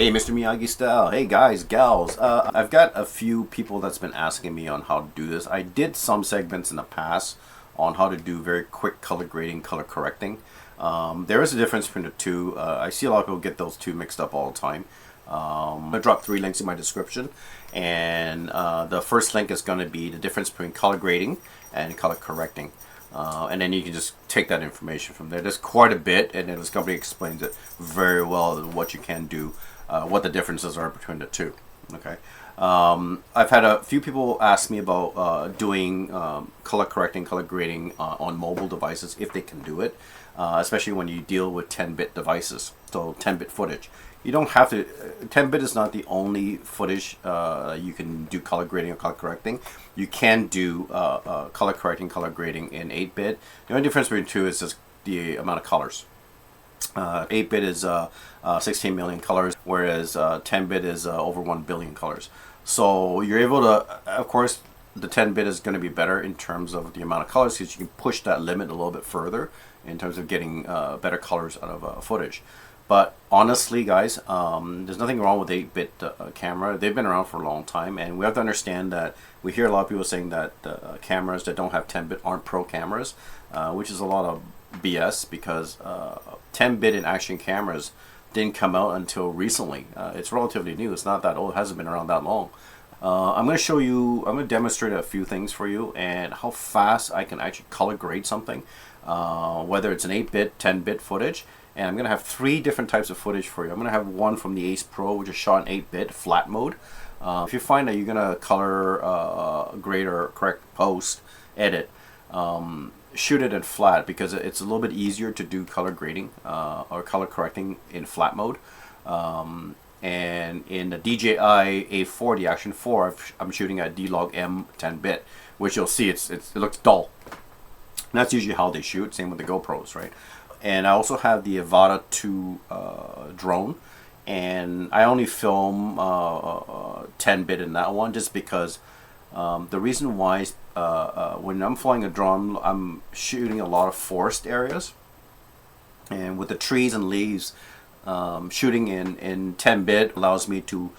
Hey, Mr. MiyagiStyle. Hey, guys, gals. I've got a few people that's been asking me on how to do this. I did some segments in the past on how to do very quick color grading, color correcting. There is a difference between the two. I see a lot of people get those two mixed up all the time. I'm going to drop 3 links in my description, and the first link is going to be the difference between color grading and color correcting. And then you can just take that information from there. There's quite a bit, and then this company explains it very well, what you can do, what the differences are between the two. Okay. I've had a few people ask me about doing color correcting, color grading on mobile devices, if they can do it, especially when you deal with 10-bit devices, so 10-bit footage. You don't have to, 10-bit is not the only footage you can do color grading or color correcting. You can do color correcting, color grading in 8-bit. The only difference between the two is just the amount of colors. 8-bit is 16 million colors, whereas 10-bit is over 1 billion colors. So you're able to, of course, the 10-bit is going to be better in terms of the amount of colors, because you can push that limit a little bit further in terms of getting better colors out of footage. But honestly, guys, there's nothing wrong with 8-bit camera. They've been around for a long time, and we have to understand that we hear a lot of people saying that cameras that don't have 10-bit aren't pro cameras, which is a lot of BS, because 10-bit in action cameras didn't come out until recently. It's relatively new. It's not that old. It hasn't been around that long. I'm going to show you, I'm going to demonstrate a few things for you and how fast I can actually color grade something, whether it's an 8-bit, 10-bit footage. And I'm going to have 3 different types of footage for you. I'm going to have one from the Ace Pro, which is shot in 8-bit flat mode. If you find that you're going to color grade or correct, post, edit, shoot it in flat, because it's a little bit easier to do color grading or color correcting in flat mode. And in the DJI A4, the Action 4, I'm shooting at D-Log M 10-bit, which you'll see it looks dull. And that's usually how they shoot. Same with the GoPros, right? And I also have the Avata 2 drone, and I only film 10-bit in that one, just because the reason why is when I'm flying a drone, I'm shooting a lot of forest areas, and with the trees and leaves, shooting in 10-bit allows me to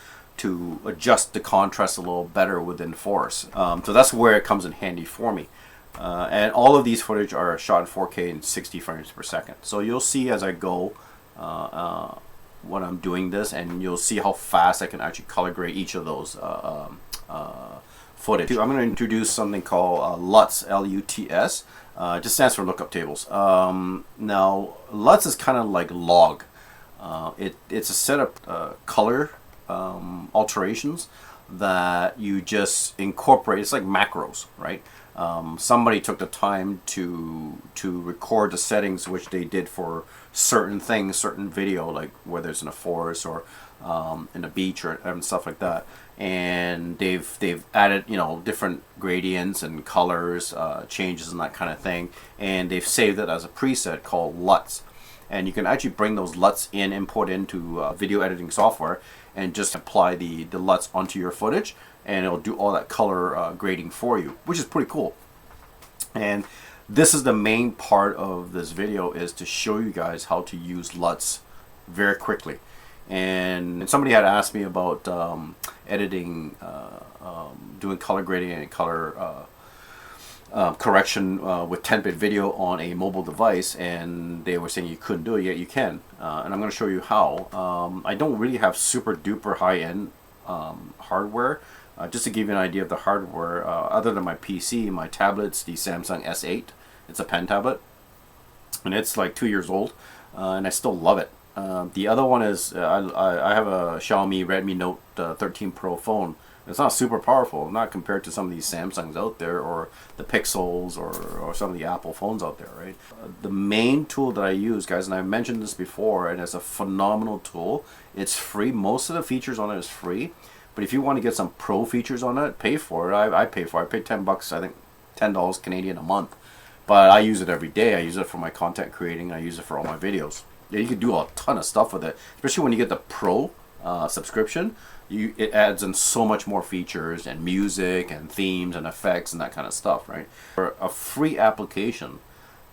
adjust the contrast a little better within forest. So that's where it comes in handy for me. And all of these footage are shot in 4K and 60 frames per second. So you'll see as I go when I'm doing this, and you'll see how fast I can actually color grade each of those footage. I'm going to introduce something called LUTs, L-U-T-S. It just stands for lookup tables. Now, LUTs is kind of like log. It's a set of color alterations that you just incorporate. It's like macros, right? Somebody took the time to record the settings which they did for certain things, certain video, like whether it's in a forest or in a beach or and stuff like that, and they've added, you know, different gradients and colors, changes and that kind of thing, and they've saved it as a preset called LUTs. And you can actually bring those LUTs in, import into video editing software, and just apply the LUTs onto your footage, and it'll do all that color grading for you, which is pretty cool. And this is the main part of this video, is to show you guys how to use LUTs very quickly. And somebody had asked me about editing, doing color grading and color correction with 10-bit video on a mobile device, and they were saying you couldn't do it, yet you can. And I'm going to show you how. I don't really have super duper high-end hardware. Just to give you an idea of the hardware, other than my PC, my tablet's the Samsung S8. It's a pen tablet, and it's like 2 years old, and I still love it. The other one is I have a Xiaomi Redmi Note 13 Pro phone. It's not super powerful, not compared to some of these Samsungs out there, or the Pixels, or some of the Apple phones out there, right? The main tool that I use, guys, and I've mentioned this before, and it's a phenomenal tool. It's free. Most of the features on it is free. But if you want to get some pro features on it, pay for it. I pay for it. I pay $10, I think $10 Canadian a month. But I use it every day. I use it for my content creating. I use it for all my videos. Yeah, you can do a ton of stuff with it, especially when you get the pro subscription. It adds in so much more features and music and themes and effects and that kind of stuff, right? For a free application,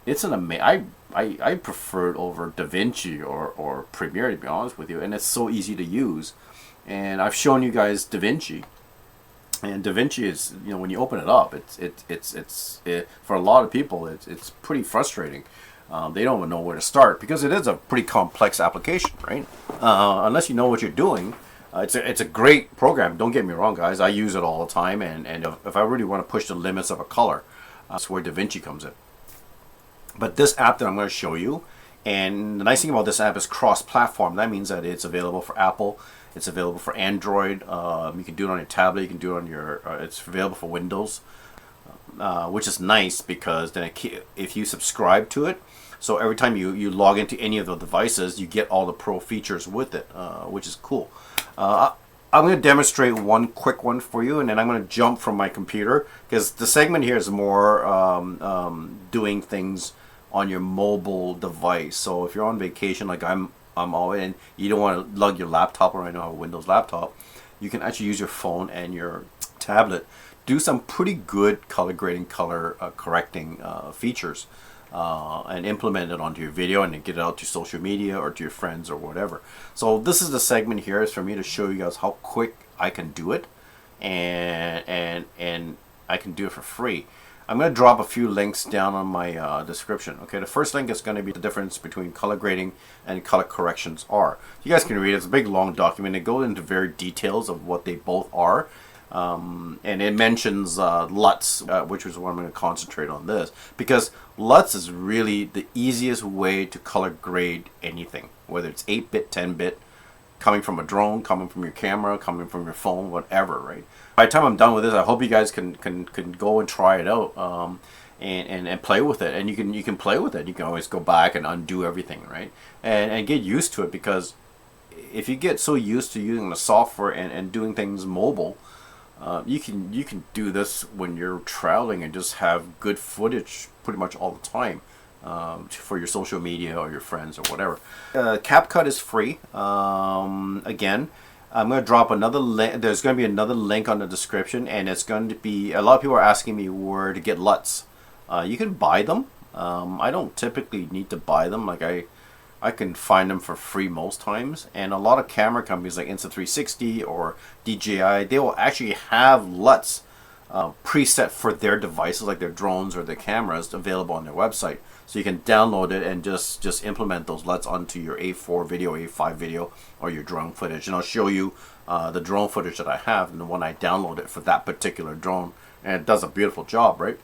it's an I prefer it over DaVinci or Premiere, to be honest with you, and it's so easy to use. And I've shown you guys DaVinci, and DaVinci is, you know, when you open it up, for a lot of people it's pretty frustrating. They don't even know where to start because it is a pretty complex application, right? Unless you know what you're doing. It's a great program. Don't get me wrong, guys. I use it all the time, and if I really want to push the limits of a color, that's where DaVinci comes in. But this app that I'm going to show you, and the nice thing about this app is cross-platform. That means that it's available for Apple, it's available for Android. You can do it on your tablet. You can do it on your. It's available for Windows, which is nice because then if you subscribe to it, so every time you log into any of the devices, you get all the pro features with it, which is cool. I'm going to demonstrate one quick one for you, and then I'm going to jump from my computer because the segment here is more doing things on your mobile device. So if you're on vacation, like I'm always, and you don't want to lug your laptop, or I know I have a Windows laptop, you can actually use your phone and your tablet, do some pretty good color grading, color correcting features, and implement it onto your video and then get it out to social media or to your friends or whatever. So this is the segment here, is for me to show you guys how quick I can do it, and I can do it for free. I'm going to drop a few links down on my description. Okay, the first link is going to be the difference between color grading and color corrections are. You guys can read it. It's a big long document. It goes into very details of what they both are. And it mentions LUTs, which is what I'm going to concentrate on this, because LUTs is really the easiest way to color grade anything, whether it's 8-bit, 10-bit, coming from a drone, coming from your camera, coming from your phone, whatever, right? By the time I'm done with this, I hope you guys can go and try it out, and play with it. And you can play with it. You can always go back and undo everything, right? And get used to it, because if you get so used to using the software and doing things mobile, you can do this when you're traveling and just have good footage pretty much all the time, for your social media or your friends or whatever. CapCut is free. Again, I'm going to drop another link. There's going to be another link on the description, and it's going to be, a lot of people are asking me where to get LUTs. You can buy them. I don't typically need to buy them. Like I can find them for free most times, and a lot of camera companies like Insta360 or DJI, they will actually have LUTs preset for their devices, like their drones or their cameras, available on their website. So you can download it and just implement those LUTs onto your A4 video, A5 video, or your drone footage. And I'll show you the drone footage that I have and the one I downloaded for that particular drone, and it does a beautiful job, right?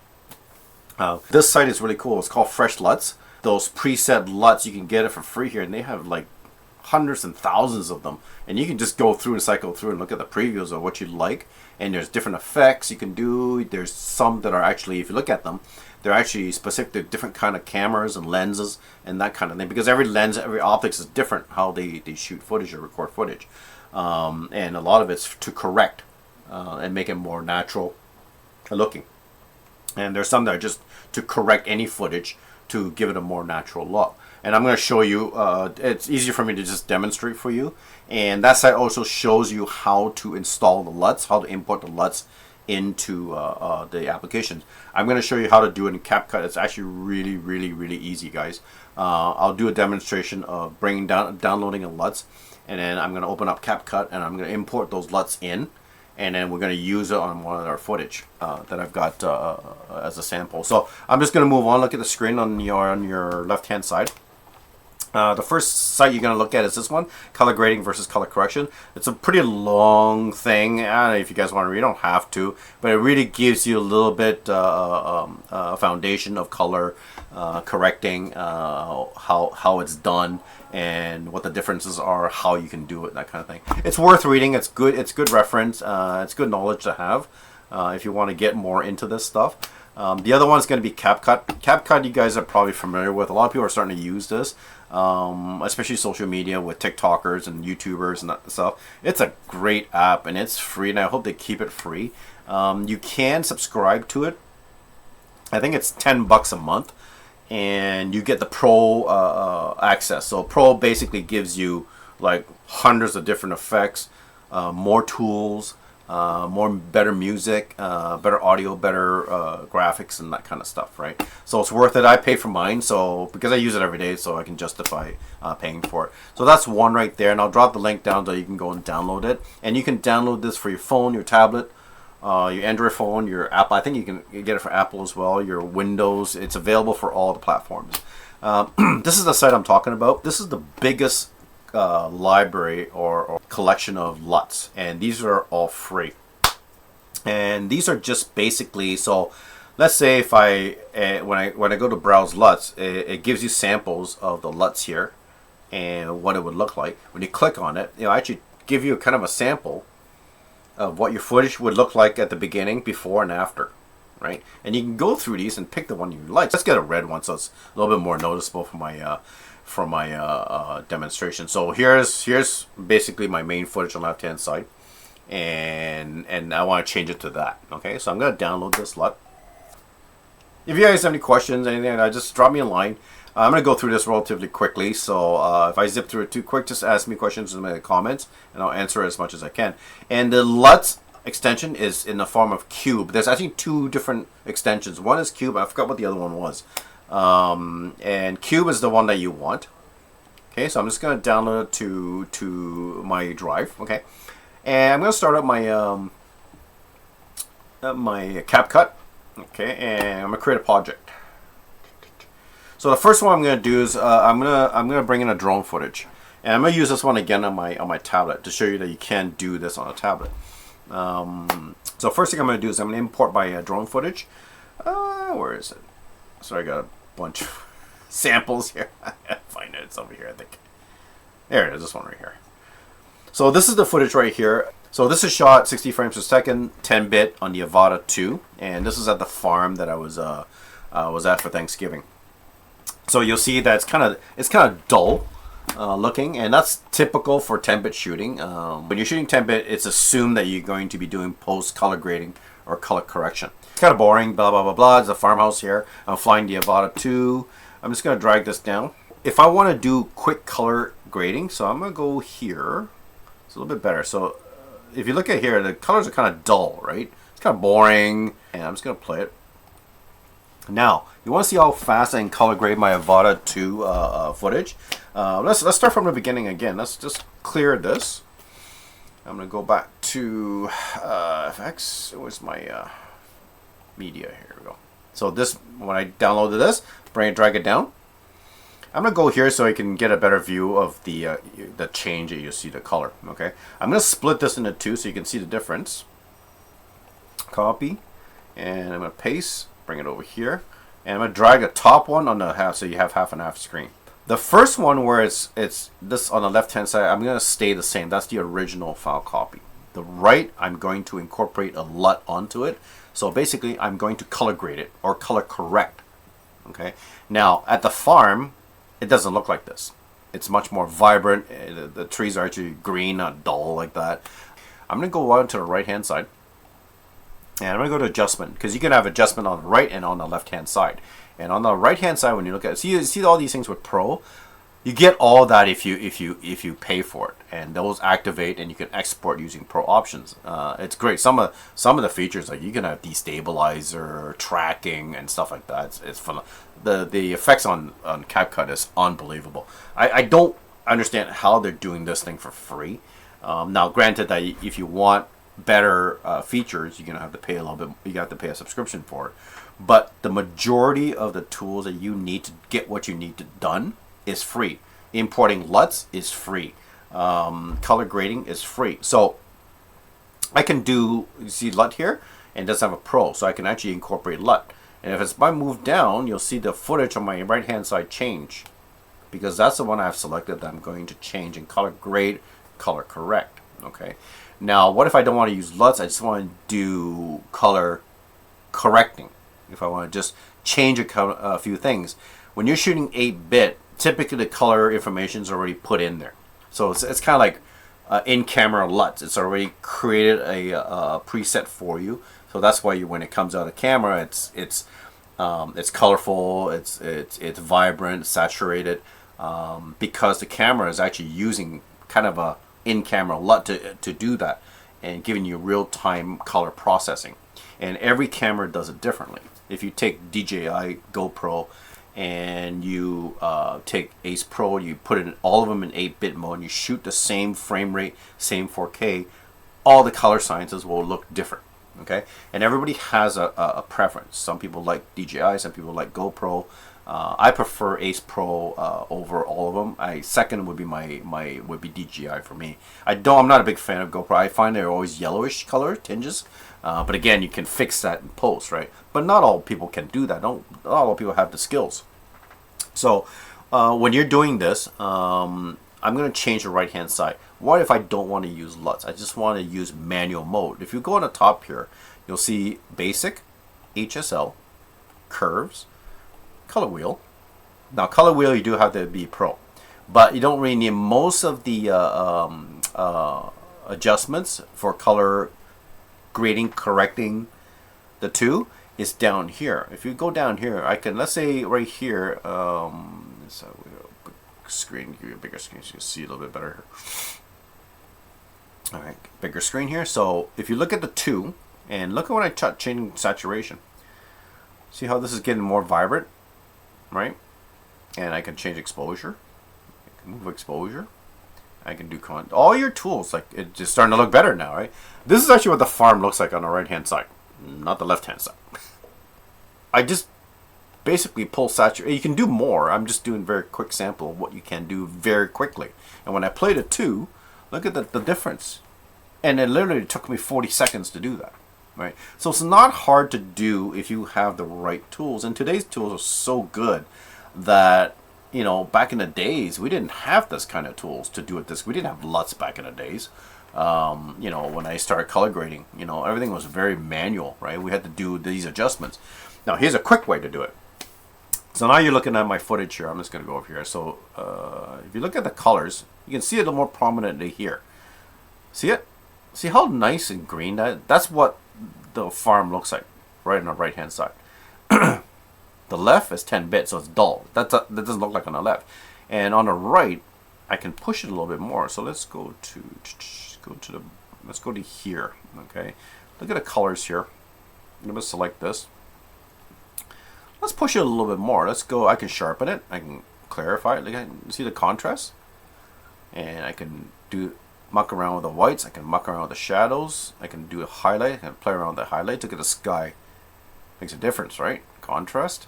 This site is really cool. It's called Fresh LUTs. Those preset LUTs, you can get it for free here, and they have like hundreds and thousands of them, and you can just go through and cycle through and look at the previews of what you like. And there's different effects you can do. There's some that are actually, if you look at them, they're actually specific to different kind of cameras and lenses and that kind of thing, because every lens, every optics is different how they shoot footage or record footage, and a lot of it's to correct and make it more natural looking. And there's some that are just to correct any footage to give it a more natural look. And I'm going to show you, it's easier for me to just demonstrate for you. And that site also shows you how to install the LUTs, how to import the LUTs into the applications. I'm going to show you how to do it in CapCut. It's actually really, really, really easy, guys. I'll do a demonstration of downloading the LUTs, and then I'm going to open up CapCut, and I'm going to import those LUTs in, and then we're going to use it on one of our footage that I've got as a sample. So I'm just going to move on. Look at the screen on your left-hand side. The first site you're going to look at is this one, color grading versus color correction. It's a pretty long thing. I don't know if you guys want to read, you don't have to, but it really gives you a little bit foundation of color correcting, how it's done, and what the differences are, how you can do it, that kind of thing. It's worth reading. It's good. It's good reference. It's good knowledge to have if you want to get more into this stuff. The other one is going to be CapCut. CapCut, you guys are probably familiar with. A lot of people are starting to use this, especially social media with TikTokers and YouTubers and that stuff. It's a great app, and it's free, and I hope they keep it free. You can subscribe to it. I think it's $10 a month, and you get the Pro access. So Pro basically gives you like hundreds of different effects, more tools, better music, better audio, better graphics, and that kind of stuff, right? So it's worth it. I pay for mine, so because I use it every day, so I can justify paying for it. So that's one right there, and I'll drop the link down so you can go and download it. And you can download this for your phone, your tablet, your Android phone, your Apple. I think you can get it for Apple as well. Your Windows. It's available for all the platforms. This is the site I'm talking about. This is the biggest library or collection of LUTs, and these are all free. And these are just basically, so let's say if when I go to browse LUTs, it gives you samples of the LUTs here and what it would look like. When you click on it, I actually give you kind of a sample of what your footage would look like at the beginning, before, and after, right? And you can go through these and pick the one you like. Let's get a red one so it's a little bit more noticeable for my demonstration. So here's basically my main footage on the left hand side, and I want to change it to that. Okay, so I'm gonna download this LUT. If you guys have any questions, anything, just drop me a line. I'm going to go through this relatively quickly, so if I zip through it too quick, just ask me questions in the comments, and I'll answer as much as I can. And the LUTs extension is in the form of cube. There's actually two different extensions. One is cube. I forgot what the other one was. And cube is the one that you want. Okay, so I'm just going to download it to my drive. Okay, and I'm going to start up my my CapCut. Okay, and I'm going to create a project. So the first one I'm going to do is I'm gonna bring in a drone footage, and I'm going to use this one again on my tablet to show you that you can do this on a tablet. So first thing I'm going to do is I'm going to import my drone footage. Where is it? So I got a bunch of samples here. I gotta find it. It's over here, I think. There it is. This one right here. So this is the footage right here. So this is shot 60 frames per second, 10-bit on the Avata 2, and this is at the farm that I was at for Thanksgiving. So you'll see that it's kind of dull looking, and that's typical for 10-bit shooting. When you're shooting 10-bit, it's assumed that you're going to be doing post color grading or color correction. It's kind of boring, blah blah blah blah. It's a farmhouse here. I'm flying the Avata 2. I'm just going to drag this down. If I want to do quick color grading, so I'm going to go here. It's a little bit better. So if you look at here, the colors are kind of dull, right? It's kind of boring, and I'm just going to play it. Now, you want to see how fast I can color grade my Avata 2 footage. Let's start from the beginning again. Let's just clear this. I'm going to go back to FX. Where's my media? Here we go. So this, when I downloaded this, drag it down. I'm going to go here so I can get a better view of the change that you see the color. Okay, I'm going to split this into two so you can see the difference. Copy, and I'm going to paste. Bring it over here, and I'm going to drag the top one on the half, so you have half and half screen. The first one where it's this on the left hand side, I'm going to stay the same. That's the original file copy. The right, I'm going to incorporate a LUT onto it. So basically, I'm going to color grade it or color correct. Okay. Now at the farm, it doesn't look like this. It's much more vibrant. The trees are actually green, not dull like that. I'm going to go on to the right hand side. And I'm going to go to adjustment, because you can have adjustment on the right and on the left hand side. And on the right hand side, when you look at it, see all these things with Pro, you get all that if you pay for it, and those activate, and you can export using Pro options. It's great. Some of the features, like you can have destabilizer, tracking, and stuff like that. It's fun. The effects on CapCut is unbelievable. I don't understand how they're doing this thing for free. Now, granted that if you want better features, you're gonna have to pay a little bit. You have to pay a subscription for it, but the majority of the tools that you need to get what you need to done is free. Importing LUTs is free. Color grading is free. So I can do, you see LUT here, and it doesn't have a Pro, so I can actually incorporate LUT. And if I move down, you'll see the footage on my right hand side change, because that's the one I've selected that I'm going to change and color grade, color correct. Okay. Now, what if I don't want to use LUTs? I just want to do color correcting. If I want to just change a few things. When you're shooting 8-bit, typically the color information is already put in there. So it's kind of like in-camera LUTs. It's already created a preset for you. So that's why when it comes out of camera, it's colorful, it's vibrant, saturated, because the camera is actually using kind of a in-camera LUT to do that. and giving you real-time color processing. And every camera does it differently. If you take DJI, GoPro, and you take Ace Pro, you put in all of them in 8-bit mode, and you shoot the same frame rate, same 4K, all the color sciences will look different. Okay, and everybody has a preference. Some people like DJI, some people like GoPro. I prefer Ace Pro over all of them. Second would be DJI for me. I'm not a big fan of GoPro. I find they're always yellowish color tinges. But again, you can fix that in post, right? But not all people can do that. Not all people have the skills. So when you're doing this, I'm going to change the right hand side. What if I don't want to use LUTs? I just want to use manual mode. If you go on the top here, you'll see basic, HSL, curves, color wheel. Now color wheel, you do have to be pro, but you don't really need most of the adjustments for color grading, correcting the two is down here. If you go down here, I can, let's say right here, so screen, give you a bigger screen so you can see a little bit better here. All right, bigger screen here. So if you look at the two, and look at when I change saturation. See how this is getting more vibrant, right? And I can change exposure. I can move exposure. I can do all your tools, like it's just starting to look better now, right? This is actually what the farm looks like on the right hand side, not the left hand side. I just basically pull saturation. You can do more. I'm just doing a very quick sample of what you can do very quickly. And when I play the two, look at the difference. And it literally took me 40 seconds to do that, right? So it's not hard to do if you have the right tools. And today's tools are so good that, you know, back in the days, we didn't have this kind of tools to do it this. We didn't have LUTs back in the days. You know, when I started color grading, you know, everything was very manual, right? We had to do these adjustments. Now, here's a quick way to do it. So now you're looking at my footage here. I'm just going to go over here. So if you look at the colors, you can see it a little more prominently here. See it? See how nice and green that's what the farm looks like right on the right hand side. The left is 10-bit, so it's dull. That doesn't look like on the left. And on the right, I can push it a little bit more. So let's go to here. Okay, look at the colors here. I'm going to select this. Let's push it a little bit more. Let's go. I can sharpen it. I can clarify it. Look at, see the contrast, and I can muck around with the whites. I can muck around with the shadows. I can do a highlight. I can play around with the highlights. Look at the sky. Makes a difference, right? Contrast.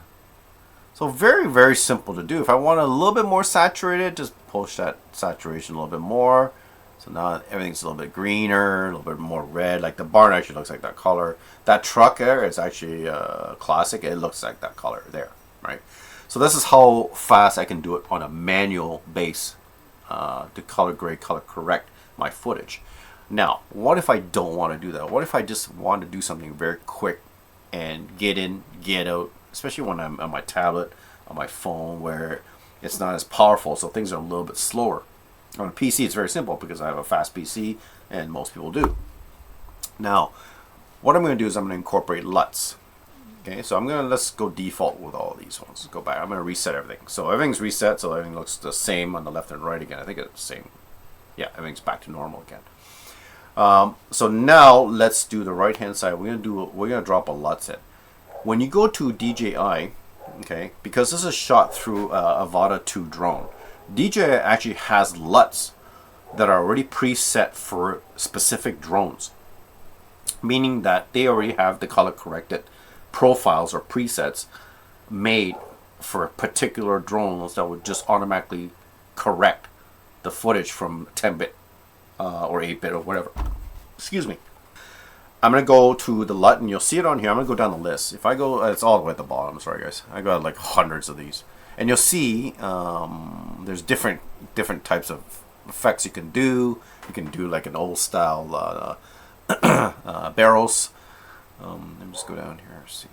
So very, very simple to do. If I want a little bit more saturated, just push that saturation a little bit more. So now everything's a little bit greener, a little bit more red. Like the barn actually looks like that color. That truck there is actually classic. It looks like that color there, right? So this is how fast I can do it on a manual base to color grade, color correct my footage. Now, what if I don't want to do that? What if I just want to do something very quick and get in, get out, especially when I'm on my tablet, on my phone, where it's not as powerful, so things are a little bit slower. On a PC, it's very simple because I have a fast PC, and most people do. Now, what I'm going to do is I'm going to incorporate LUTs. Okay, so let's go default with all of these ones. Let's go back. I'm going to reset everything. So everything's reset, so everything looks the same on the left and right again. I think it's the same. Yeah, everything's back to normal again. So now let's do the right hand side. We're gonna drop a LUTs in. When you go to DJI, okay, because this is shot through a Avata 2 drone, DJI actually has LUTs that are already preset for specific drones, meaning that they already have the color corrected profiles or presets made for particular drones that would just automatically correct the footage from 10-bit or 8-bit or whatever. Excuse me. I'm going to go to the LUT, and you'll see it on here. I'm going to go down the list. If I go, it's all the way at the bottom. Sorry, guys. I got like hundreds of these. And you'll see there's different types of effects you can do. You can do like an old style barrels. Let me just go down here. See.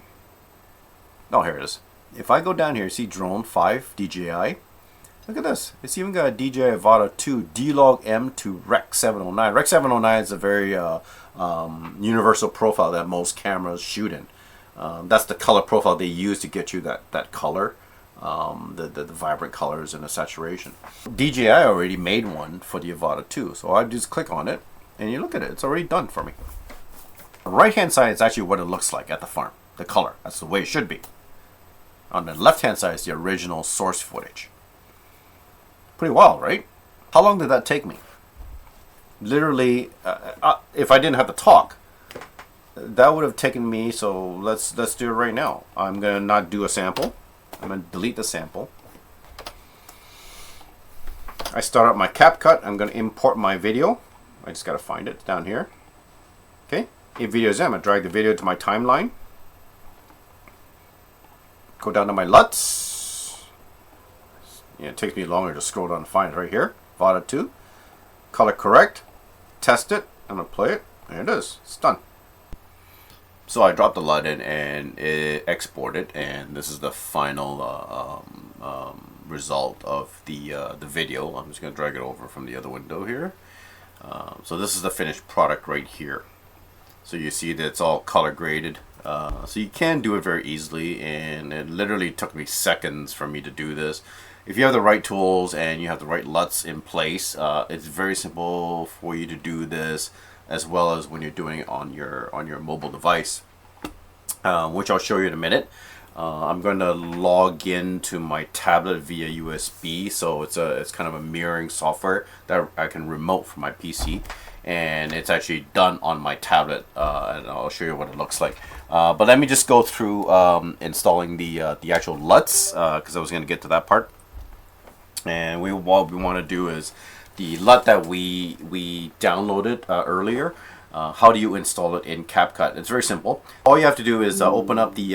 Oh, here it is. If I go down here, see Drone 5 DJI. Look at this. It's even got a DJI Avata 2 D-Log M to Rec 709. Rec 709 is a very universal profile that most cameras shoot in. That's the color profile they use to get you that color, the vibrant colors and the saturation. DJI already made one for the Avata 2, so I just click on it, And you look at it, it's already done for me. The right hand side is actually what it looks like at the farm. The color, that's the way it should be. On the left hand side is the original source footage. Pretty wild, right? How long did that take me? Literally, if I didn't have to talk, that would have taken me, so let's do it right now. I'm going to not do a sample. I'm going to delete the sample. I start up my CapCut. I'm going to import my video. I just got to find it down here. Okay, in videos, I'm going to drag the video to my timeline. Go down to my LUTs. Yeah, it takes me longer to scroll down and find it right here. VODA 2. Color correct. Test it. I'm going to play it. There it is. It's done. So I dropped the LUT in and it exported, and this is the final result of the video. I'm just going to drag it over from the other window here. So this is the finished product right here. So you see that it's all color graded. So you can do it very easily, and it literally took me seconds for me to do this. If you have the right tools and you have the right LUTs in place, it's very simple for you to do this, as well as when you're doing it on your mobile device, which I'll show you in a minute. I'm going to log into my tablet via USB, so it's kind of a mirroring software that I can remote from my PC, and it's actually done on my tablet, and I'll show you what it looks like. But let me just go through installing the actual LUTs, because I was going to get to that part. And what we want to do is the LUT that we downloaded earlier. How do you install it in CapCut? It's very simple. All you have to do is open up the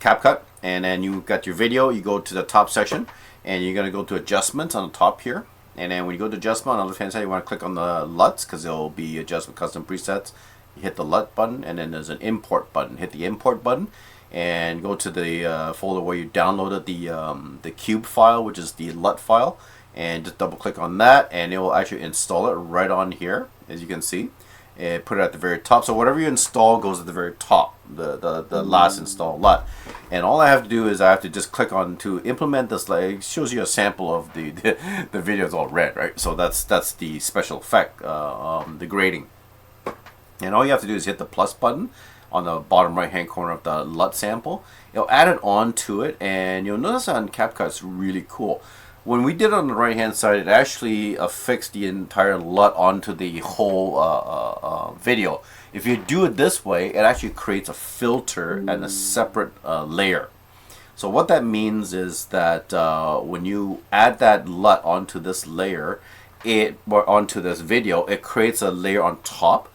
CapCut, and then you got your video. You go to the top section, and you're going to go to adjustments on the top here. And then when you go to adjustment on the left hand side, you want to click on the LUTs, because there will be adjustment custom presets. You hit the LUT button, and then there's an import button. Hit the import button and go to the folder where you downloaded the cube file, which is the LUT file, and just double click on that, and it will actually install it right on here, as you can see. And put it at the very top. So whatever you install goes at the very top, the last installed LUT. And all I have to do is I have to just click on to implement this. Like, it shows you a sample of the video is all red, right? So that's the special effect, the grading. And all you have to do is hit the plus button on the bottom right hand corner of the LUT sample. It'll add it on to it, and you'll notice on CapCut it's really cool. When we did it on the right hand side, it actually affixed the entire LUT onto the whole video. If you do it this way, it actually creates a filter and a separate layer. So what that means is that when you add that LUT onto this layer, or onto this video, it creates a layer on top.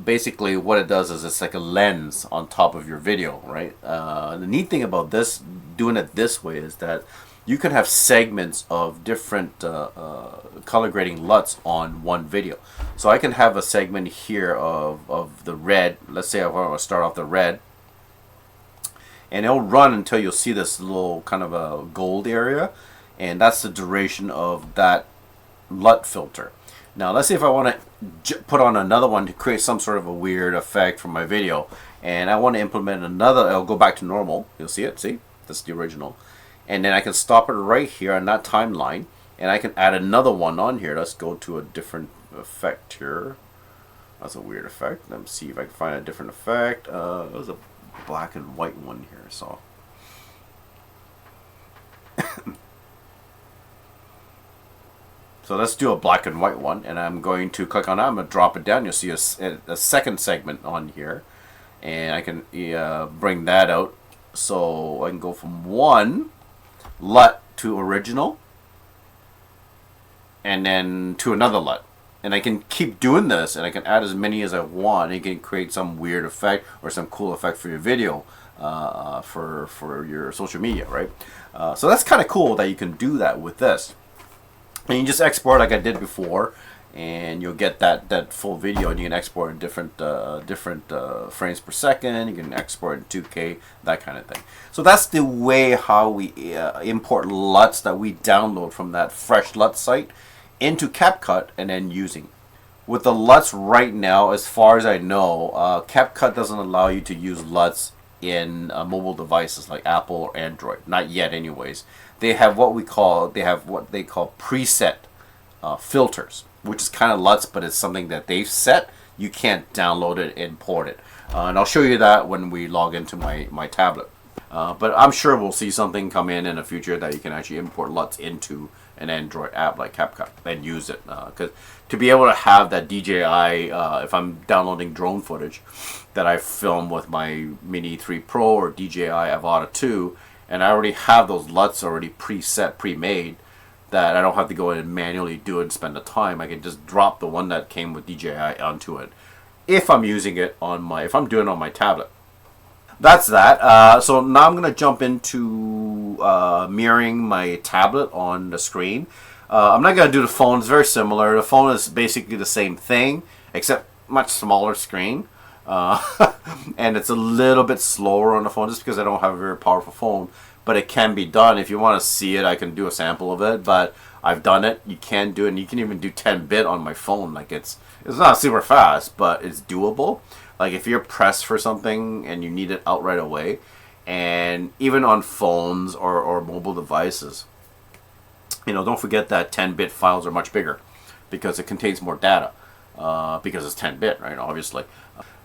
Basically what it does is it's like a lens on top of your video, right? The neat thing about this, doing it this way, is that you can have segments of different color grading LUTs on one video. So I can have a segment here of the red. Let's say I want to start off the red, and it'll run until you'll see this little kind of a gold area, and that's the duration of that LUT filter. Now let's say if I want to put on another one to create some sort of a weird effect from my video, and I want to implement another, I'll go back to normal. You'll see it, see? That's the original. And then I can stop it right here on that timeline, and I can add another one on here. Let's go to a different effect here. That's a weird effect. Let me see if I can find a different effect. There's a black and white one here, so so let's do a black and white one, and I'm going to click on that. I'm going to drop it down. You'll see a second segment on here, and I can bring that out, so I can go from one LUT to original, and then to another LUT, and I can keep doing this, and I can add as many as I want. You can create some weird effect or some cool effect for your video, for your social media, right? So that's kind of cool that you can do that with this. And you just export like I did before, and you'll get that full video, and you can export in different frames per second. You can export in 2K, that kind of thing. So that's the way how we import LUTs that we download from that fresh LUT site into CapCut and then using. With the LUTs right now, as far as I know, CapCut doesn't allow you to use LUTs in mobile devices like Apple or Android. Not yet, anyways. They have what they call preset filters. which is kind of LUTs, but it's something that they've set. You can't download it, import it. And I'll show you that when we log into my tablet. But I'm sure we'll see something come in the future that you can actually import LUTs into an Android app like CapCut and use it. Because to be able to have that DJI, if I'm downloading drone footage that I film with my Mini 3 Pro or DJI Avata 2, and I already have those LUTs already preset, pre-made, that I don't have to go in and manually do it and spend the time. I can just drop the one that came with DJI onto it if I'm using it on if I'm doing it on my tablet. That's that. So now I'm going to jump into mirroring my tablet on the screen. I'm not going to do the phone. It's very similar. The phone is basically the same thing, except much smaller screen. And it's a little bit slower on the phone just because I don't have a very powerful phone. But it can be done. If you want to see it, I can do a sample of it. But I've done it. You can do it. And you can even do 10-bit on my phone. Like it's not super fast, but it's doable. Like if you're pressed for something and you need it out right away, and even on phones or mobile devices, don't forget that 10-bit files are much bigger because it contains more data because it's 10-bit, right? Obviously.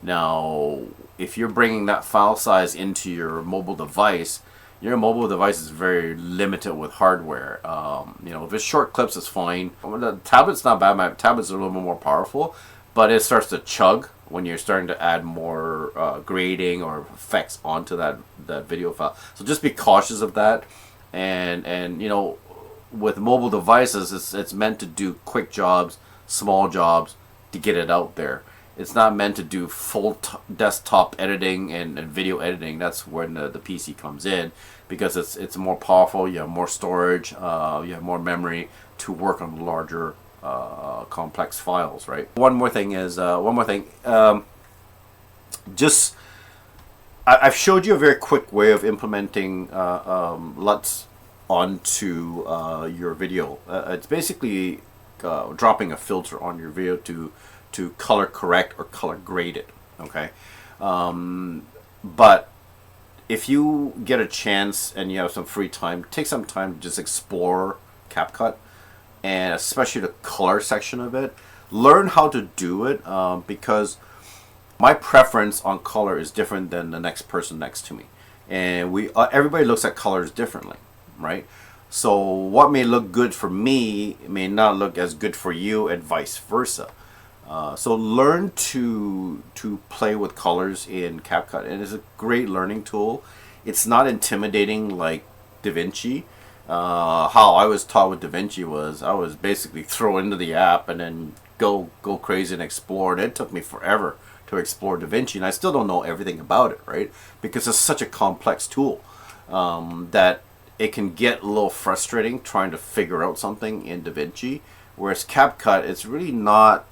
Now, if you're bringing that file size into your mobile device is very limited with hardware. If it's short clips, it's fine. The tablet's not bad. My tablet's a little bit more powerful, but it starts to chug when you're starting to add more grading or effects onto that video file. So just be cautious of that. And with mobile devices, it's meant to do quick jobs, small jobs to get it out there. It's not meant to do full desktop editing and video editing. That's when the PC comes in, because it's more powerful. You have more storage. You have more memory to work on larger complex files, right? One more thing. I've showed you a very quick way of implementing LUTs onto your video. It's basically dropping a filter on your video to color correct or color grade it. Okay, but if you get a chance and you have some free time, take some time to just explore CapCut, and especially the color section of it. Learn how to do it, because my preference on color is different than the next person next to me, and everybody looks at colors differently, right? So what may look good for me may not look as good for you, and vice versa. So learn to play with colors in CapCut, and it's a great learning tool. It's not intimidating like DaVinci. How I was taught with DaVinci was I was basically thrown into the app and then go crazy and explore. And it took me forever to explore DaVinci, and I still don't know everything about it, right? Because it's such a complex tool that it can get a little frustrating trying to figure out something in DaVinci. Whereas CapCut, it's really not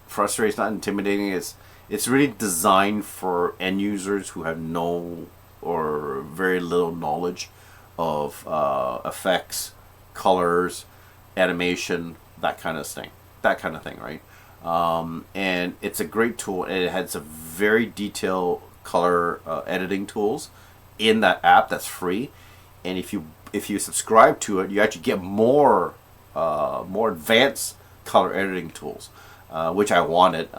frustrating, it's not intimidating. It's really designed for end users who have no or very little knowledge of effects, colors, animation, that kind of thing, right? And it's a great tool, and it has a very detailed color editing tools in that app that's free. And if you subscribe to it, you actually get more advanced color editing tools, which I wanted,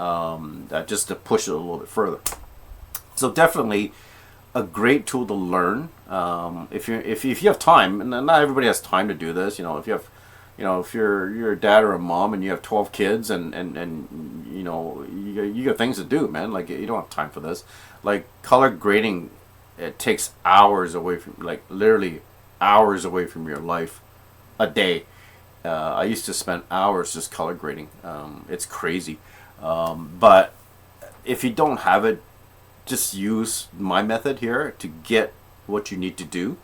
just to push it a little bit further. So definitely a great tool to learn if you have time, and not everybody has time to do this. If you're a dad or a mom and you have 12 kids and you got things to do, man. Like, you don't have time for this. Like, color grading, it takes hours away from, like, literally hours away from your life a day. I used to spend hours just color grading. It's crazy. But if you don't have it, just use my method here to get what you need to do,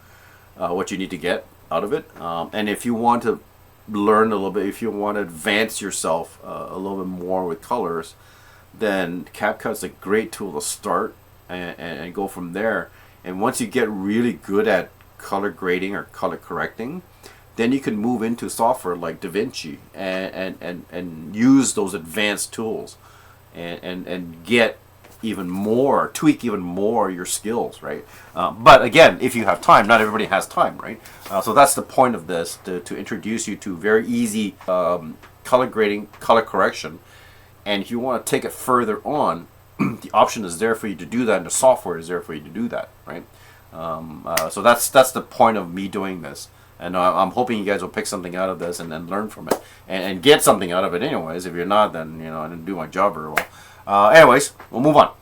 what you need to get out of it. And if you want to learn a little bit, if you want to advance yourself a little bit more with colors, then CapCut's a great tool to start and go from there. And once you get really good at color grading or color correcting, then you can move into software like DaVinci and use those advanced tools and get even more, tweak even more your skills, right? But again, if you have time, not everybody has time, right? So that's the point of this, to introduce you to very easy color grading, color correction, and if you want to take it further on, the option is there for you to do that, and the software is there for you to do that, right? So that's the point of me doing this, and I'm hoping you guys will pick something out of this and then learn from it, and get something out of it anyways. If you're not, then I didn't do my job very well. Anyways, we'll move on.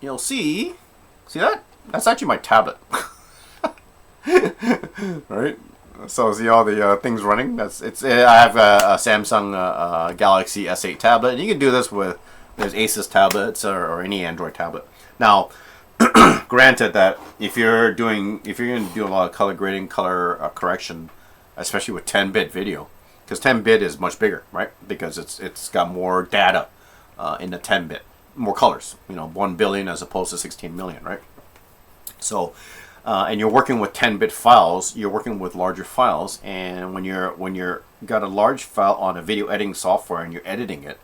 You'll see that? That's actually my tablet. Right? So see all the things running. I have a Samsung Galaxy S8 tablet, and you can do this with there's Asus tablets or any Android tablet. Now, granted that if you're going to do a lot of color grading, color correction, especially with 10-bit video, because 10-bit is much bigger, right? Because it's got more data in the 10-bit, more colors. 1 billion as opposed to 16 million, right? So, and you're working with 10-bit files, you're working with larger files, and when you're got a large file on a video editing software and you're editing it,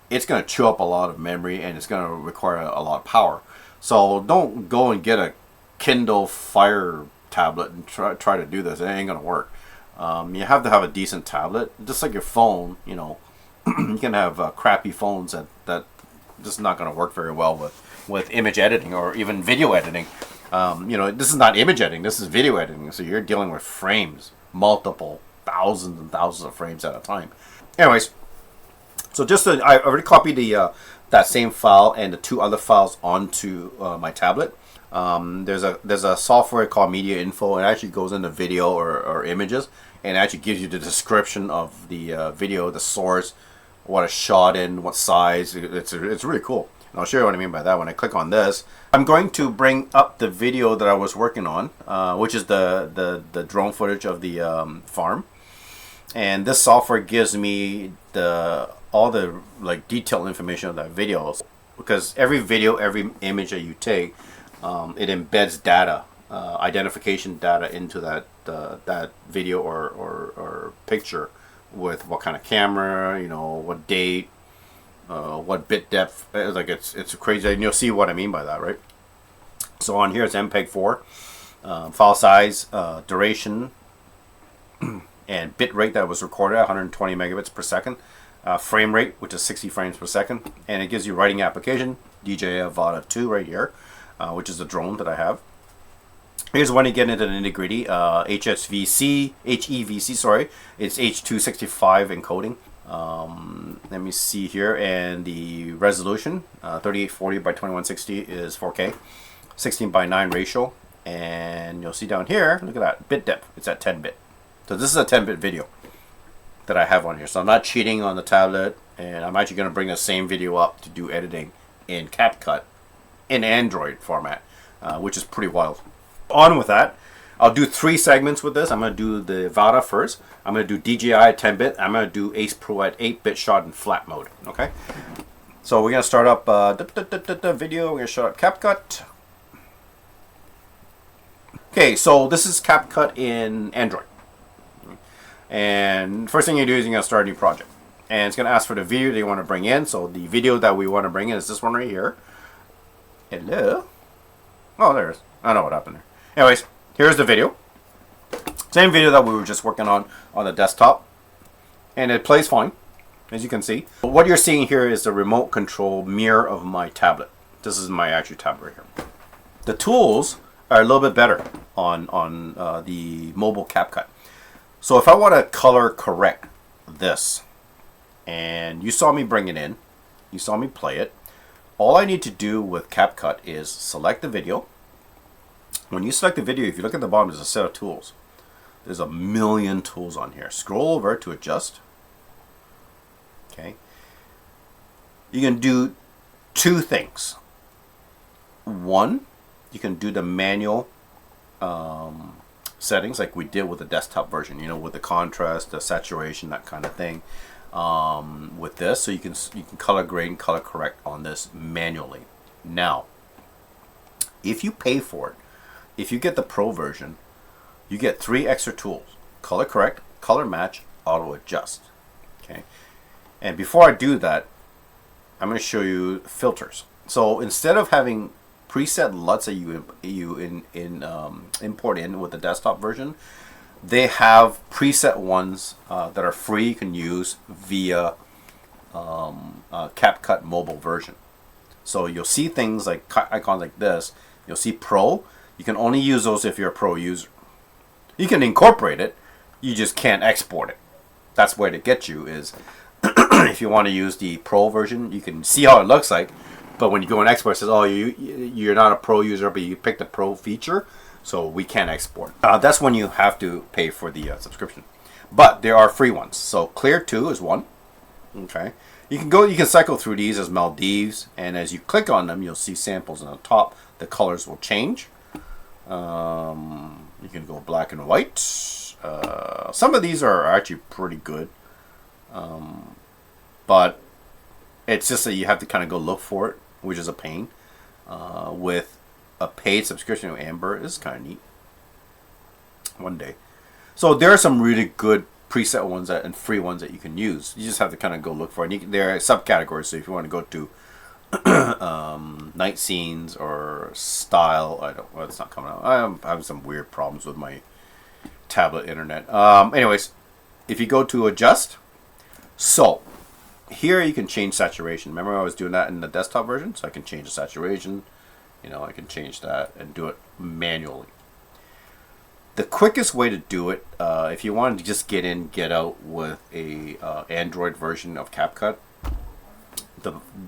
it's going to chew up a lot of memory and it's going to require a lot of power. So don't go and get a Kindle Fire tablet and try to do this. It ain't going to work. You have to have a decent tablet, just like your phone. You can have crappy phones that just not going to work very well with image editing or even video editing. This is not image editing, this is video editing, so you're dealing with frames, multiple thousands and thousands of frames at a time. Anyways, so I already copied that same file and the 2 other files onto my tablet. There's a software called Media Info. It actually goes into video or images, and it actually gives you the description of the video, the source, what it's shot in, what size. It's really cool. I'll show you what I mean by that when I click on this. I'm going to bring up the video that I was working on, which is the drone footage of the farm. And this software gives me all the detailed information of that video, because every video, every image that you take, it embeds data, identification data into that video or picture, with what kind of camera, what date, what bit depth. It's crazy, and you'll see what I mean by that, right? So on here it's MPEG-4, file size, duration, and bit rate that was recorded at 120 megabits per second, frame rate, which is 60 frames per second, and it gives you writing application, DJI Avata 2 right here, which is the drone that I have. Here's when you get into the nitty-gritty. HEVC, sorry, it's H265 encoding. Let me see here, and the resolution 3840 by 2160 is 4K, 16:9 ratio, and you'll see down here, look at that bit depth, it's at 10-bit. So this is a 10-bit video that I have on here, so I'm not cheating on the tablet, and I'm actually going to bring the same video up to do editing in CapCut in Android format, which is pretty wild. On with that, I'll do 3 segments with this. I'm going to do the Avata first. I'm going to do DJI at 10-bit. I'm going to do Ace Pro at 8-bit shot in flat mode. Okay. So we're going to start up video. We're going to start up CapCut. Okay, so this is CapCut in Android. And first thing you do is you're going to start a new project. And it's going to ask for the video that you want to bring in. So the video that we want to bring in is this one right here. Hello. Oh, there it is. I don't know what happened there. Anyways, here's the video. Same video that we were just working on the desktop. And it plays fine, as you can see. But what you're seeing here is the remote control mirror of my tablet. This is my actual tablet right here. The tools are a little bit better on the mobile CapCut. So if I want to color correct this, and you saw me bring it in, you saw me play it, all I need to do with CapCut is select the video. When you select the video, if you look at the bottom, there's a set of tools. There's a million tools on here. Scroll over to adjust. Okay. You can do 2 things. One, you can do the manual settings like we did with the desktop version, with the contrast, the saturation, that kind of thing. With this, so you can color grade and color correct on this manually. Now, if you pay for it, if you get the Pro version, you get 3 extra tools: color correct, color match, auto adjust. Okay. And before I do that, I'm going to show you filters. So instead of having preset LUTs that you import in with the desktop version, they have preset ones that are free you can use via CapCut mobile version. So you'll see things like icons like this. You'll see Pro. You can only use those if you're a Pro user. You can incorporate it. You just can't export it. That's where to get you is if you want to use the Pro version, you can see how it looks like. But when you go and export, it says, oh, you're not a Pro user, but you picked the Pro feature, so we can't export. That's when you have to pay for the subscription. But there are free ones. So Clear 2 is one. Okay. You can cycle through these as Maldives, and as you click on them, you'll see samples on the top. The colors will change. You can go black and white. Some of these are actually pretty good, but it's just that you have to kind of go look for it, which is a pain. With a paid subscription to Amber is kind of neat. One day, so there are some really good preset ones and free ones that you can use. You just have to kind of go look for it. There are subcategories, so if you want to go to night scenes or style, well, it's not coming out. I'm having some weird problems with my tablet internet. Anyways, if you go to adjust, so here you can change saturation. Remember I was doing that in the desktop version, so I can change the saturation. I can change that and do it manually. The quickest way to do it, if you wanted to just get in, get out with a Android version of CapCut,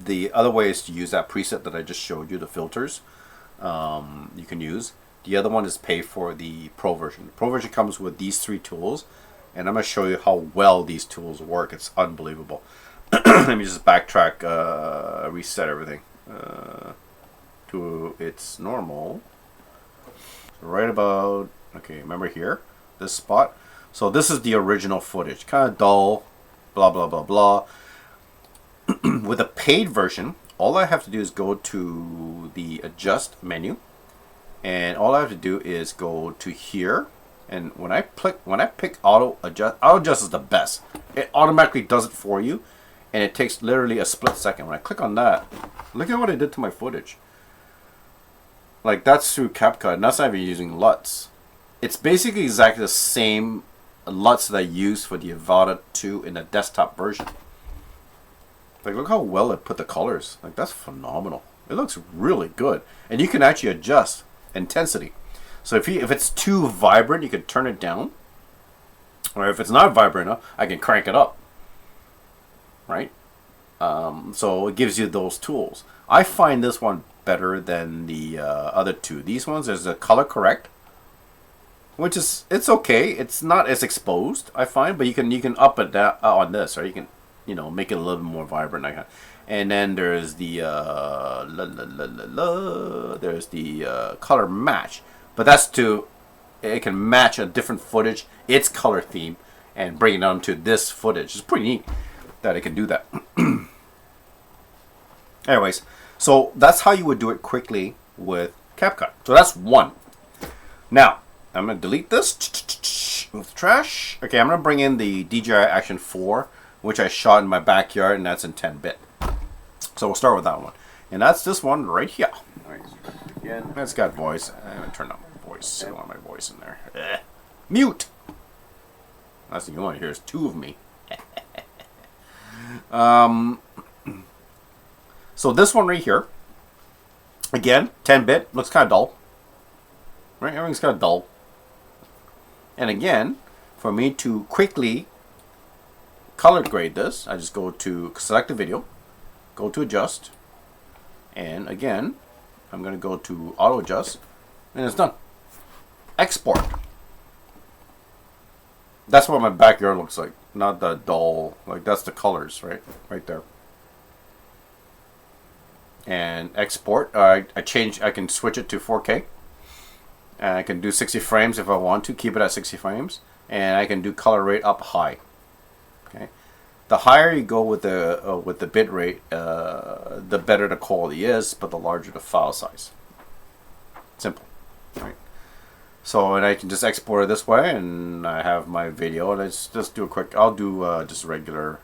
the other way is to use that preset that I just showed you, the filters. You can use. The other one is pay for the Pro version. The Pro version comes with these 3 tools, and I'm going to show you how well these tools work. It's unbelievable. Let me just backtrack, reset everything to its normal. Right about, okay, remember here, this spot. So this is the original footage. Kind of dull, blah, blah, blah, blah. With a paid version, all I have to do is go to the adjust menu, and all I have to do is go to here, and when I pick auto adjust is the best. It automatically does it for you, and it takes literally a split second. When I click on that, look at what I did to my footage. Like, that's through CapCut, and that's not even using LUTs. It's basically exactly the same LUTs that I use for the Avada 2 in the desktop version. Like, look how well it put the colors. Like, that's phenomenal. It looks really good. And you can actually adjust intensity. So if it's too vibrant, you can turn it down. Or if it's not vibrant enough, I can crank it up. Right? So it gives you those tools. I find this one better than the other two. These ones, there's a color correct, which is, it's okay. It's not as exposed, I find, but you can up it down on this, or you can make it a little bit more vibrant. And then there's the there's the color match, but that's it can match a different footage, its color theme, and bring it down to this footage. It's pretty neat that it can do that. Anyways, so that's how you would do it quickly with CapCut. So that's one. Now, I'm going to delete this. Move the trash. Okay, I'm going to bring in the DJI Action 4, which I shot in my backyard, and that's in 10-bit. So we'll start with that one. And that's this one right here. All right, again, it's got voice. I'm going to turn up my voice. I don't want my voice in there. Mute. Last thing you want to hear is 2 of me. So this one right here, again, 10-bit, looks kind of dull. Right, everything's kind of dull. And again, for me to quickly color grade this, I just go to select the video, go to adjust, and again, I'm going to go to auto adjust, and it's done. Export. That's what my backyard looks like, not the dull, like that's the colors, right there. And export, I can switch it to 4K. And I can do 60 frames if I want to, keep it at 60 frames. And I can do color rate up high. Okay, the higher you go with the bit rate, the better the quality is, but the larger the file size. Simple, right? So, and I can just export it this way, and I have my video. And let's just do a quick. I'll do just regular,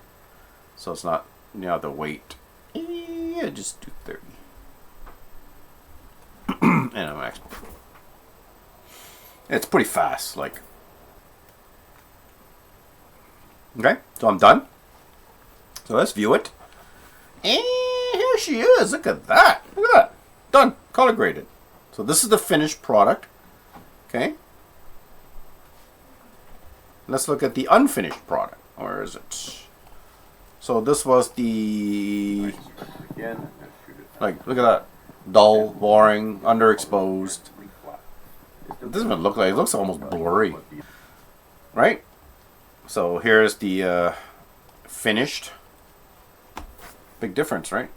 so it's not the wait. Yeah, just do 30. And I'm export. It's pretty fast, like Okay, so I'm done. So let's view it. And here she is. Look at that. Look at that. Done. Color graded. So this is the finished product. Okay. Let's look at the unfinished product. Where is it? So this was the... Like, look at that. Dull, boring, underexposed. It doesn't even look like... It looks almost blurry. Right? So here's the finished. Big difference, right?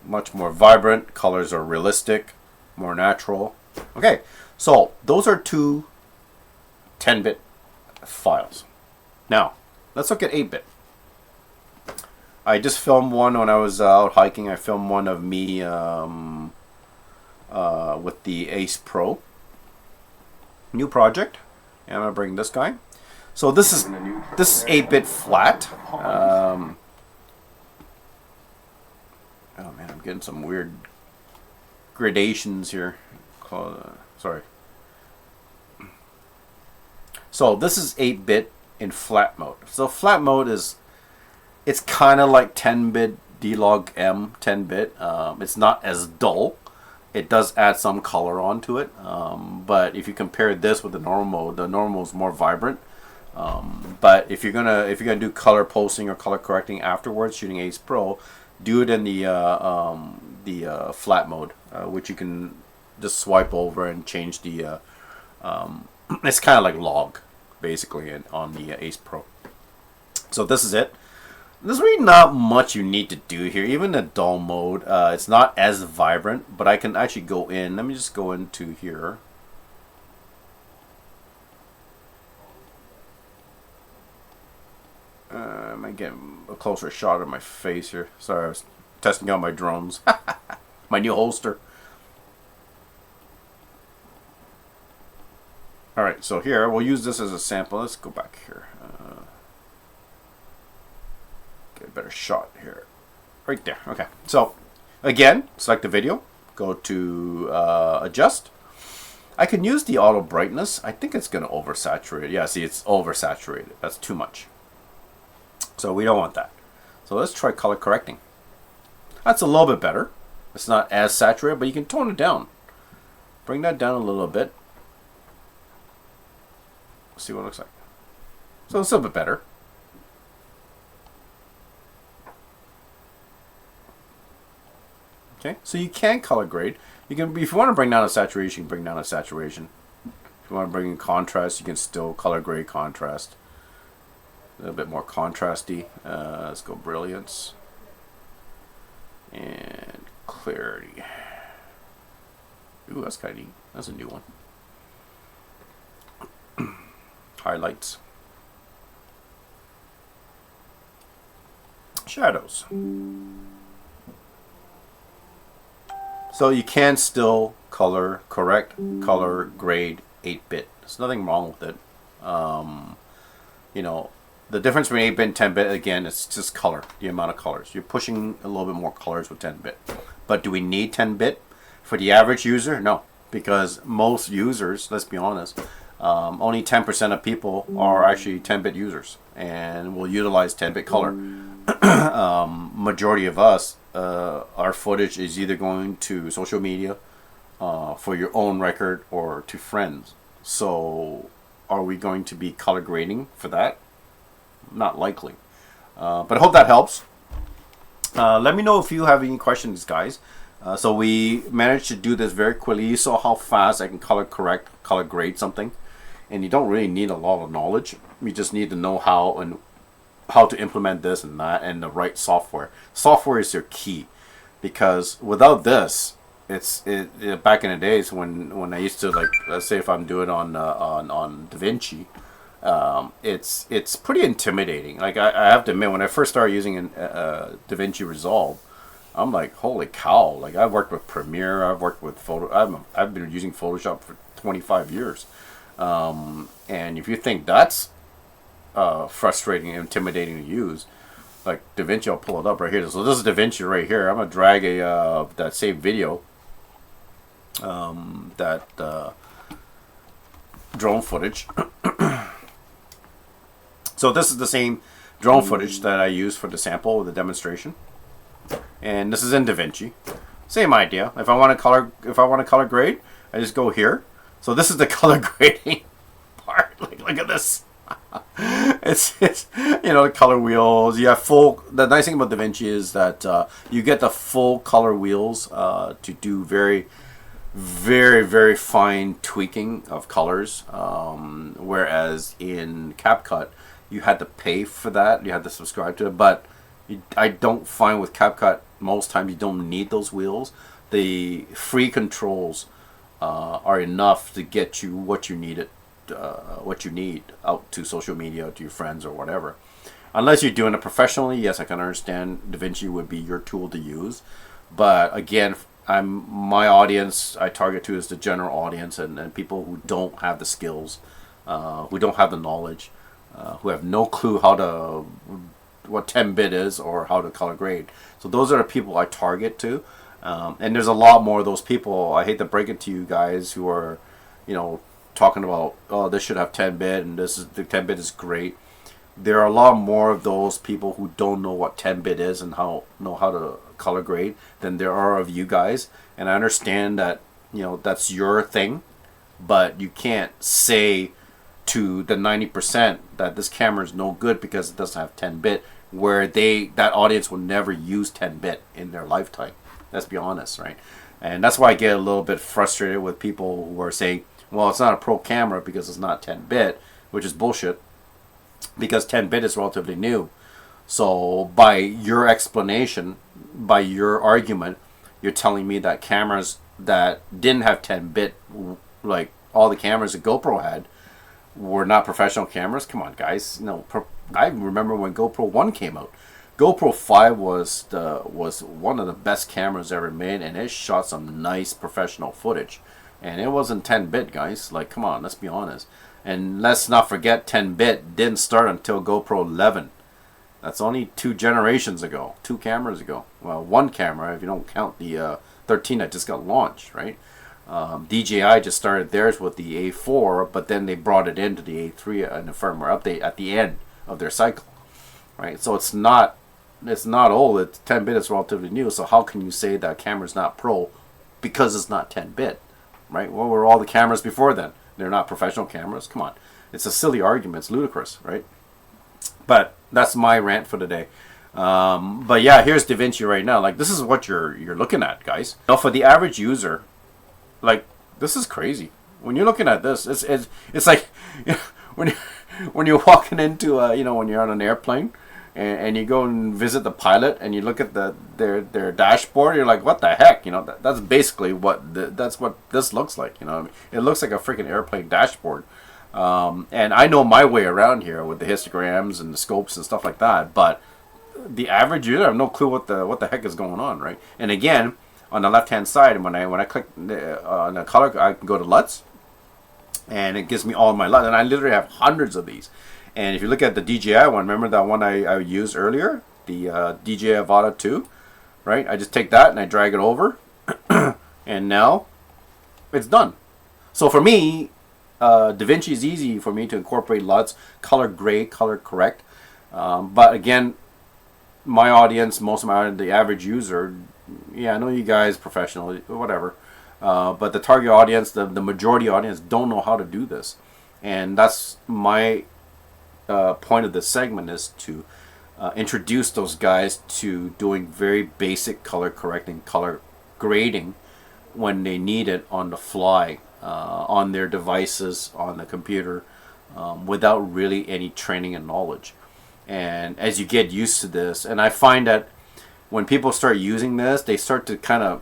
Much more vibrant. Colors are realistic. More natural. Okay, so those are two 10-bit files. Now, let's look at 8-bit. I just filmed one when I was out hiking. I filmed one of me with the Ace Pro. New project. And I'm going to bring this guy. So this is 8-bit flat. Oh man, I'm getting some weird gradations here. Sorry. So this is 8-bit in flat mode. So flat mode it's kind of like 10-bit D-Log M 10-bit. It's not as dull. It does add some color onto it. But if you compare this with the normal mode is more vibrant. But if you're gonna do color posting or color correcting afterwards, shooting Ace Pro, do it in the flat mode, which you can just swipe over and change the. It's kind of like log, basically, on the Ace Pro. So this is it. There's really not much you need to do here. Even the dull mode, it's not as vibrant, but I can actually go in. Let me just go into here. I might get a closer shot of my face here. Sorry, I was testing out my drones. My new holster. Alright, so here, we'll use this as a sample. Let's go back here. Get a better shot here. Right there. Okay, so again, select the video. Go to adjust. I can use the auto brightness. I think it's going to oversaturate. Yeah, see, it's oversaturated. That's too much. So we don't want that. So let's try color correcting. That's a little bit better. It's not as saturated, but you can tone it down. Bring that down a little bit. See what it looks like. So it's a little bit better. Okay, so you can color grade. You can, if you want to bring down a saturation, you can bring down a saturation. If you want to bring in contrast, you can still color grade contrast. A little bit more contrasty. Let's go brilliance and clarity. Ooh, that's kind of neat. That's a new one. Highlights, shadows. So you can still color correct, color grade 8-bit. There's nothing wrong with it. You know, the difference between 8-bit and 10-bit, again, it's just color, the amount of colors. You're pushing a little bit more colors with 10-bit. But do we need 10-bit for the average user? No, because most users, let's be honest, only 10% of people are actually 10-bit users and will utilize 10-bit color. Majority of us, our footage is either going to social media for your own record or to friends. So are we going to be color grading for that? Not likely. But I hope that helps. Let me know if you have any questions, guys. So we managed to do this very quickly. You saw how fast I can color correct, color grade something. And you don't really need a lot of knowledge. You just need to know how to implement this and that and the right software. Software is your key, because without this, back in the days when I used to, like, let's say if I'm doing on DaVinci, it's pretty intimidating. Like I have to admit, when I first started using DaVinci Resolve, I'm like, holy cow! Like, I've worked with Premiere, I've worked with I've been using Photoshop for 25 years. And if you think that's frustrating and intimidating to use, like DaVinci, I'll pull it up right here. So this is DaVinci right here. I'm gonna drag that saved video, that drone footage. So this is the same drone footage that I used for the sample, the demonstration. And this is in DaVinci. Same idea. If I want to color grade, I just go here. So this is the color grading part. Like, look at this. it's you know, the color wheels. You have full. The nice thing about DaVinci is that you get the full color wheels to do very, very fine tweaking of colors. Whereas in CapCut, you had to pay for that. You had to subscribe to it. But I don't find with CapCut most times you don't need those wheels. The free controls are enough to get you what you need out to social media, to your friends or whatever. Unless you're doing it professionally, yes, I can understand DaVinci would be your tool to use. But again, my audience I target to is the general audience and people who don't have the skills, who don't have the knowledge, who have no clue what 10-bit is or how to color grade. So those are the people I target to. And there's a lot more of those people. I hate to break it to you guys who are, you know, talking about, oh, this should have 10-bit and the 10-bit is great. There are a lot more of those people who don't know what 10-bit is and know how to color grade than there are of you guys. And I understand that, you know, that's your thing, but you can't say to the 90% that this camera is no good because it doesn't have 10-bit, where that audience will never use 10-bit in their lifetime. Let's be honest, right? And that's why I get a little bit frustrated with people who are saying, well, it's not a pro camera because it's not 10-bit, which is bullshit, because 10-bit is relatively new. So by your explanation, by your argument, you're telling me that cameras that didn't have 10-bit, like all the cameras that GoPro had, were not professional cameras? Come on, guys. No, I remember when GoPro 1 came out. GoPro 5 was one of the best cameras ever made, and it shot some nice professional footage. And it wasn't 10-bit, guys. Like, come on, let's be honest. And let's not forget 10-bit didn't start until GoPro 11. That's only 2 generations ago, 2 cameras ago. Well, 1 camera if you don't count the 13 that just got launched, right? DJI just started theirs with the A4, but then they brought it into the A3 and the firmware update at the end of their cycle, right? So it's not old. It's 10-bit is relatively new. So how can you say that camera's not pro because it's not 10-bit, right? What were all the cameras before then? They're not professional cameras. Come on, it's a silly argument. It's ludicrous, right? But that's my rant for today. But yeah, here's DaVinci right now. Like, this is what you're looking at, guys. Now, for the average user, like, this is crazy. When you're looking at this, it's like when you're walking into when you're on an airplane and you go and visit the pilot and you look at their dashboard, you're like, what the heck? You know, that's basically that's what this looks like. You know, I mean, it looks like a freaking airplane dashboard. And I know my way around here with the histograms and the scopes and stuff like that, but the average user, I have no clue what the heck is going on, right? And again, on the left hand side, when I click on the color, I can go to LUTs, and it gives me all my LUTs, and I literally have hundreds of these. And if you look at the DJI one, remember that one I used earlier, the DJI Avata 2, right? I just take that and I drag it over, and now it's done. So for me, DaVinci is easy for me to incorporate LUTs, color grade, color correct. But again, my audience, most of my audience, the average user, yeah, I know you guys professional, whatever, but the target audience, the majority audience, don't know how to do this. And that's my point of this segment, is to introduce those guys to doing very basic color correcting, color grading when they need it on the fly, on their devices, on the computer, without really any training and knowledge. And as you get used to this, and I find that when people start using this, they start to kind of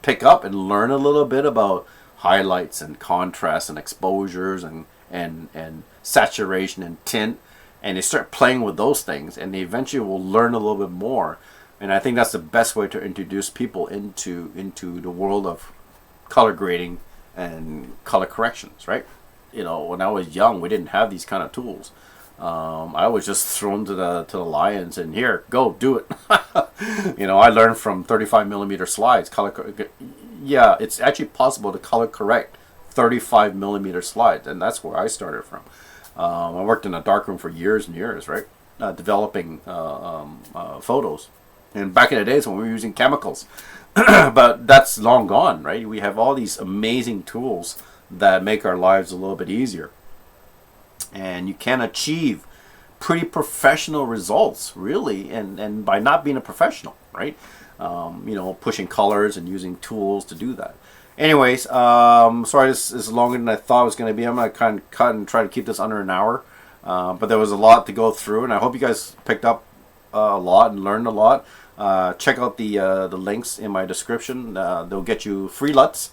pick up and learn a little bit about highlights and contrast and exposures and saturation and tint, and they start playing with those things, and they eventually will learn a little bit more. And I think that's the best way to introduce people into the world of color grading and color corrections, right? You know, when I was young, we didn't have these kind of tools. I was just thrown to the lions and here, go do it. You know, I learned from 35mm slides. Yeah, it's actually possible to color correct 35mm slides, and that's where I started from. I worked in a darkroom for years and years, right? Developing photos. And back in the days when we were using chemicals. But that's long gone, right? We have all these amazing tools that make our lives a little bit easier. And you can achieve pretty professional results, really, and by not being a professional, right? Pushing colors and using tools to do that. Anyways, sorry this is longer than I thought it was going to be. I'm going to kind of cut and try to keep this under an hour. But there was a lot to go through, and I hope you guys picked up a lot and learned a lot. Check out the links in my description. They'll get you free LUTs,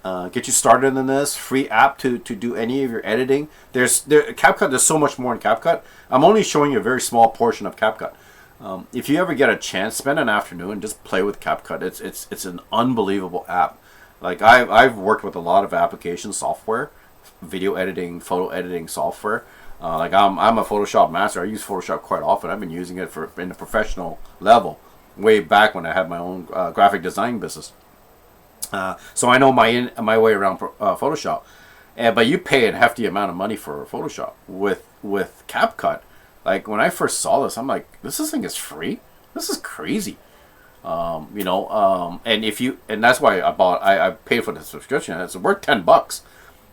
get you started in this free app to do any of your editing. CapCut. There's so much more in CapCut. I'm only showing you a very small portion of CapCut. If you ever get a chance, spend an afternoon and just play with CapCut. It's an unbelievable app. Like I've worked with a lot of application software, video editing, photo editing software. Like I'm a Photoshop master. I use Photoshop quite often. I've been using it in a professional level way back when I had my own graphic design business. So I know my way around Photoshop. But you pay a hefty amount of money for Photoshop. With CapCut, like when I first saw this, I'm like, this thing is free. This is crazy. And that's why I paid for the subscription. It's worth $10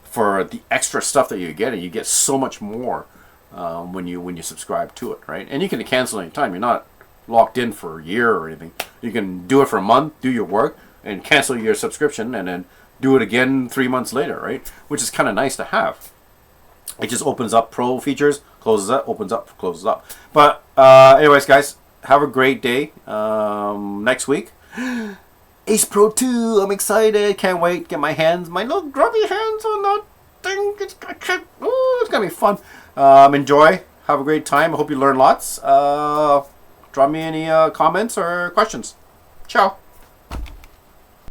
for the extra stuff that you get, and you get so much more when you subscribe to it, right? And you can cancel anytime. You're not locked in for a year or anything. You can do it for a month, do your work, and cancel your subscription, and then do it again 3 months later, right? Which is kind of nice to have. It just opens up pro features, closes up, opens up, closes up. But anyways, guys, have a great day. Next week, Ace Pro 2. I'm excited. Can't wait. Get my little grubby hands on that thing. It's gonna be fun. Enjoy. Have a great time. I hope you learn lots. Drop me any comments or questions. Ciao.